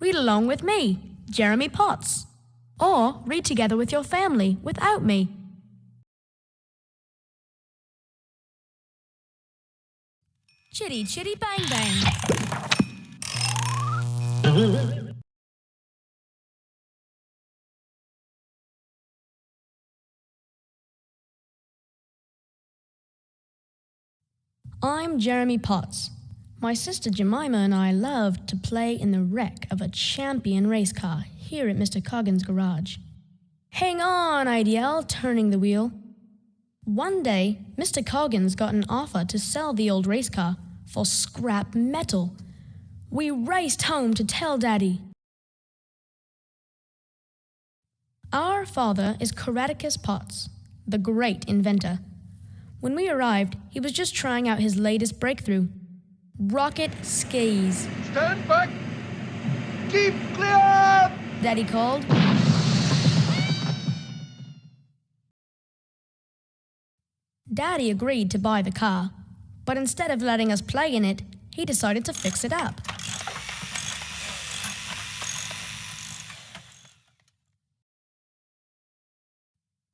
Read along with me, Jeremy Potts. Or read together with your family without me. Chitty, chitty, bang, bang. I'm Jeremy Potts. My sister Jemima and I loved to play in the wreck of a champion race car here at Mr. Coggin's garage. Hang on, I'd yell, turning the wheel. One day, Mr. Coggins got an offer to sell the old race car for scrap metal. We raced home to tell Daddy. Our father is Coradicus Potts, the great inventor. When we arrived, he was just trying out his latest breakthrough, rocket skis. Stand back! Keep clear! Daddy called. Daddy agreed to buy the car, but instead of letting us play in it, he decided to fix it up.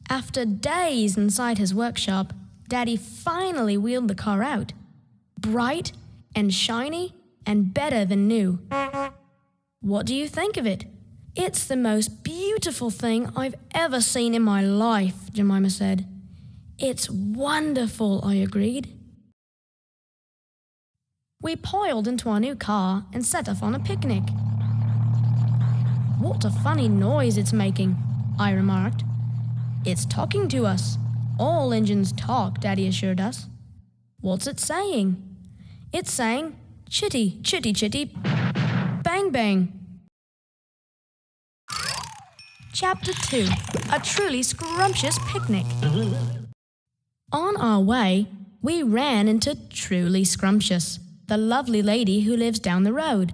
After days inside his workshop, Daddy finally wheeled the car out, bright and shiny and better than new. What do you think of it? It's the most beautiful thing I've ever seen in my life, Jemima said. It's wonderful, I agreed. We piled into our new car and set off on a picnic. What a funny noise it's making, I remarked. It's talking to us. All engines talk, Daddy assured us. What's it saying? It's saying, chitty, chitty, chitty, bang, bang. Chapter 2, A Truly Scrumptious Picnic. On our way, we ran into Truly Scrumptious, the lovely lady who lives down the road.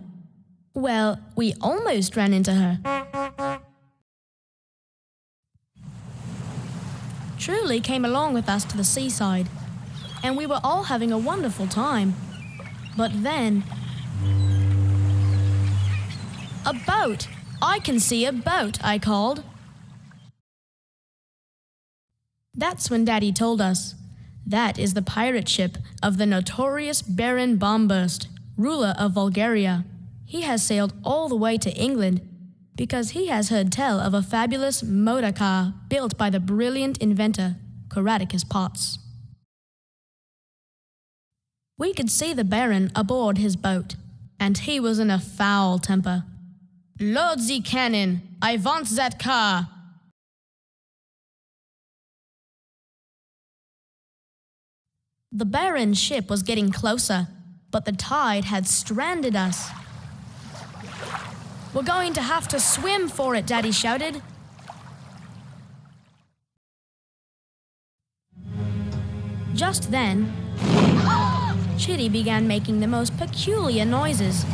Well, we almost ran into her. Truly came along with us to the seaside, and we were all having a wonderful time. But then... A boat! I can see a boat, I called. That's when Daddy told us. That is the pirate ship of the notorious Baron Bombast, ruler of Bulgaria. He has sailed all the way to England because he has heard tell of a fabulous motor car built by the brilliant inventor, Coradicus Potts. We could see the Baron aboard his boat, and he was in a foul temper. "Load the cannon! I want that car!" The Baron's ship was getting closer, but the tide had stranded us. "We're going to have to swim for it," Daddy shouted. Just then, Chitty began making the most peculiar noises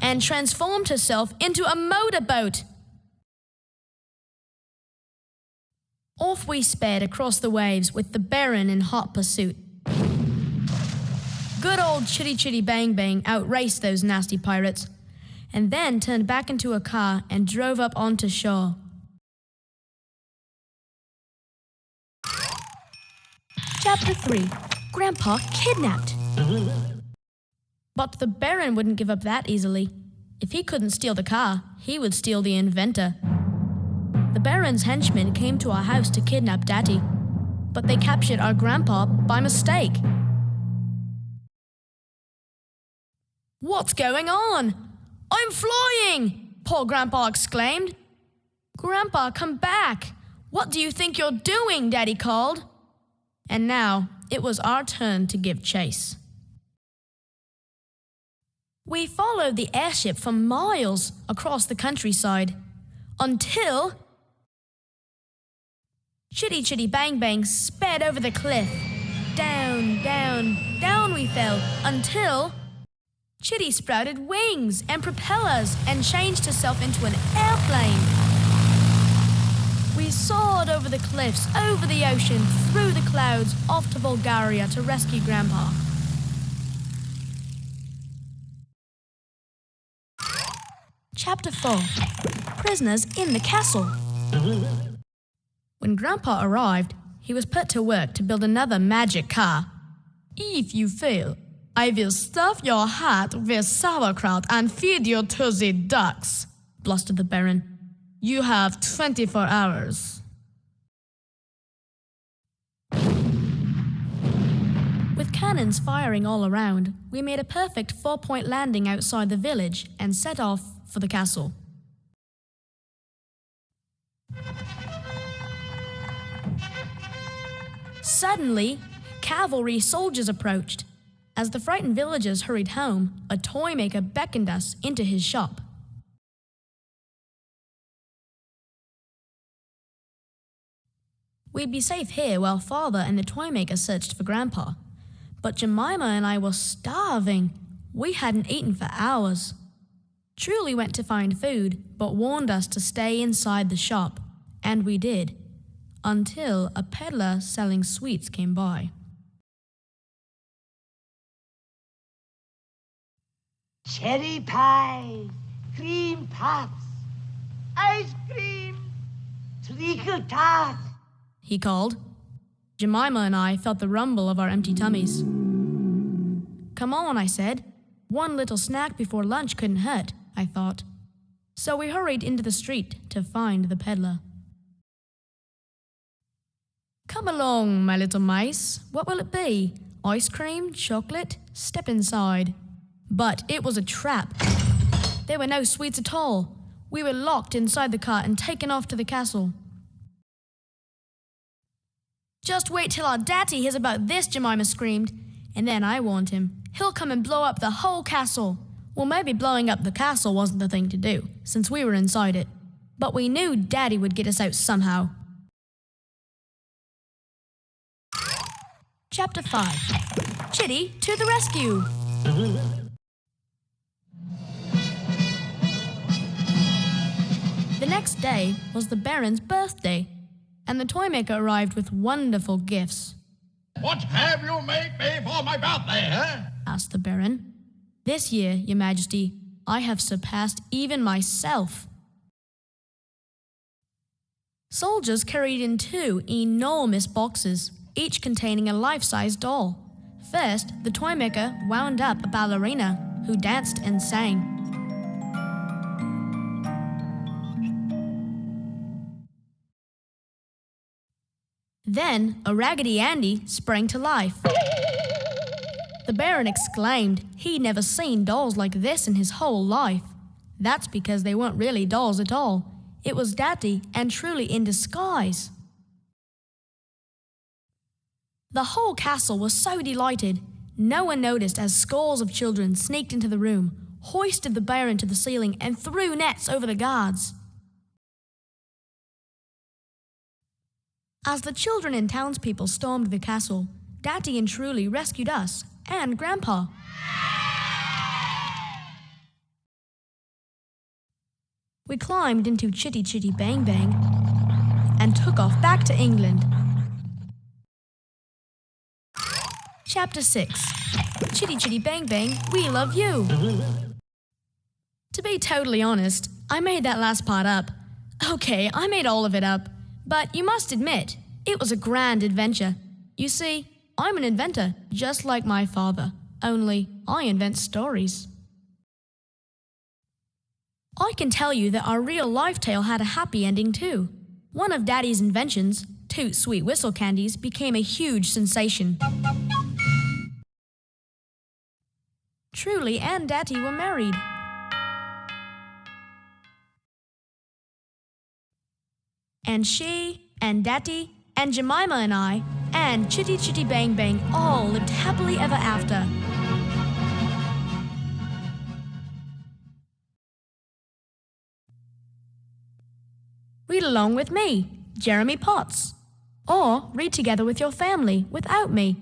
and transformed herself into a motorboat. Off we sped across the waves with the Baron in hot pursuit. Good old Chitty Chitty Bang Bang outraced those nasty pirates, and then turned back into a car and drove up onto shore. Chapter 3, Grandpa Kidnapped. But the Baron wouldn't give up that easily. If he couldn't steal the car, he would steal the inventor. The Baron's henchmen came to our house to kidnap Daddy, but they captured our grandpa by mistake. "What's going on? I'm flying!" poor Grandpa exclaimed. "Grandpa, come back! What do you think you're doing?" Daddy called. And now it was our turn to give chase. We followed the airship for miles across the countryside until Chitty Chitty Bang Bang sped over the cliff. Down, down, down we fell until Chitty sprouted wings and propellers and changed herself into an airplane. We soared over the cliffs, over the ocean, through the clouds, off to Bulgaria to rescue Grandpa. Chapter 4. Prisoners in the Castle. When Grandpa arrived, he was put to work to build another magic car. "If you fail, I will stuff your heart with sauerkraut and feed you to the ducks," blustered the Baron. "You have 24 hours. With cannons firing all around, we made a perfect 4-point landing outside the village and set off for the castle. Suddenly, cavalry soldiers approached. As the frightened villagers hurried home, a toy maker beckoned us into his shop. We'd be safe here while Father and the toy maker searched for Grandpa. But Jemima and I were starving. We hadn't eaten for hours. Truly went to find food, but warned us to stay inside the shop. And we did, until a peddler selling sweets came by. Cherry pie, cream puffs, ice cream, treacle tart, he called. Jemima and I felt the rumble of our empty tummies. "Come on," I said. One little snack before lunch couldn't hurt, I thought. So we hurried into the street to find the peddler. "Come along, my little mice. What will it be? Ice cream? Chocolate? Step inside." But it was a trap. There were no sweets at all. We were locked inside the cart and taken off to the castle. "Just wait till our daddy hears about this," Jemima screamed. And then I warned him. "He'll come and blow up the whole castle." Well, maybe blowing up the castle wasn't the thing to do, since we were inside it. But we knew Daddy would get us out somehow. Chapter 5. Chitty to the rescue. The next day was the Baron's birthday, and the toy maker arrived with wonderful gifts. "What have you made me for my birthday, eh?" asked the Baron. "This year, Your Majesty, I have surpassed even myself." Soldiers carried in 2 enormous boxes, each containing a life-size doll. First, the toy maker wound up a ballerina who danced and sang. Then, a Raggedy Andy sprang to life. The Baron exclaimed he'd never seen dolls like this in his whole life. That's because they weren't really dolls at all. It was Daddy, and truly in disguise. The whole castle was so delighted. No one noticed as scores of children sneaked into the room, hoisted the Baron to the ceiling, and threw nets over the guards. As the children and townspeople stormed the castle, Daddy and Truly rescued us and Grandpa. We climbed into Chitty Chitty Bang Bang and took off back to England. Chapter 6. Chitty Chitty Bang Bang, we love you. To be totally honest, I made that last part up. Okay, I made all of it up. But you must admit, it was a grand adventure. You see, I'm an inventor, just like my father, only I invent stories. I can tell you that our real-life tale had a happy ending too. One of Daddy's inventions, Toot Sweet Whistle candies, became a huge sensation. Truly and Daddy were married. And she, and Daddy, and Jemima and I, and Chitty Chitty Bang Bang all lived happily ever after. Read along with me, Jeremy Potts. Or read together with your family without me,